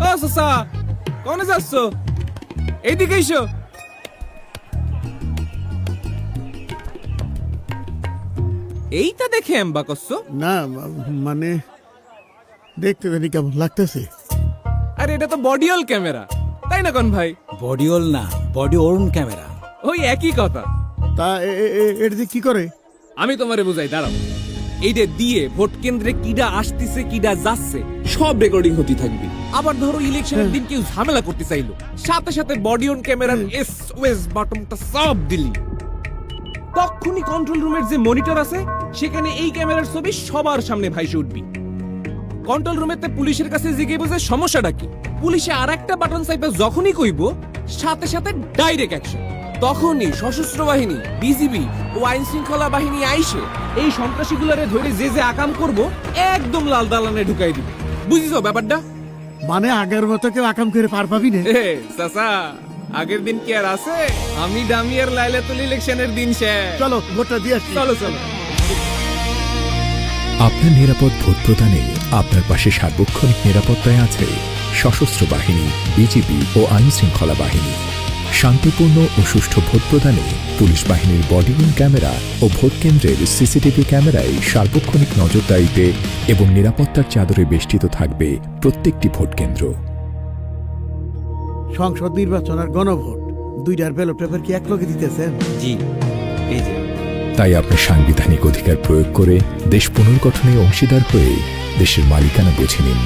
ও সসা, কোনে যাচ্ছ? এইদিকে এসো। এইটা দেখে এম্বা করছো? না মানে দেখতে জানি কেমন লাগতেছে। আরে এটা তো বডিওল ক্যামেরা, তাই না কোন ভাই? বডিওল না, বডি ওর্ন ক্যামেরা। ওই একই কথা। তা এটা দিয়ে কি করে? আমি তোমারে বুঝাই, দাঁড়াও। এইটা দিয়ে ভোট কেন্দ্রে কিডা আসতেছে কিডা যাচ্ছে সব রেকর্ডিং হতে থাকবে। আবার ধরো ইলেকশনের দিন কেউ ঝামেলা করতে চাইলো, সাথে সাথে বডি অন ক্যামেরার এসওএস বাটনটা সব দিলি, তখনই কন্ট্রোল রুমের যে মনিটর আছে সেখানে এই ক্যামেরার ছবি সবার সামনে ভাইসে উঠবি। কন্ট্রোল রুমেতে পুলিশের কাছে জিজ্ঞেস বুঝে সমস্যাটা কি, পুলিশে আর একটা বাটন চাইবে যখনই কইব সাথে সাথে ডাইরেক্ট অ্যাকশন। তখনই সশস্ত্র বাহিনী, বিজিবি ও আইন শৃঙ্খলা বাহিনী আইসে এই সন্ত্রাসীগুলারে ধরে যে যে আকাম করব একদম লাল দালানে ঢুকাই দিবে। বুঝিছো ব্যাপারটা? মানে আগের মতো কেউ আকাম করে পার পাবি না? এ চাচা, আগের দিন কি আর আছে? আমি ডামিয়ার লাইলাতুল ইলেকশনের দিন শেষ। চলো ভোটটা দিয়ে আসি। চলো চলো। আপনার নিরাপদ ভোট প্রদানে আপনার পাশে সার্বক্ষণিক নিরাপত্তায় আছে সশস্ত্র বাহিনী, বিজিবি ও আইন শৃঙ্খলা বাহিনী। শান্তিপূর্ণ ও সুষ্ঠু ভোট প্রদানে পুলিশ বাহিনীর বডিওন ক্যামেরা ও ভোট কেন্দ্রের সিসিটিভি ক্যামেরায় সার্বক্ষণিক নজরদারিতে এবং নিরাপত্তার চাদরে বেষ্টিত থাকবে প্রত্যেকটি ভোট কেন্দ্র। সংসদ নির্বাচন আর গণভোট দুইটার ব্যালট পেপার কি একলগে দিতেছেন? জি, এই যে। তাই আপনার সাংবিধানিক অধিকার প্রয়োগ করে দেশ পুনর্গঠনে অংশীদার হয়ে দেশের মালিকানা বুঝে নিন।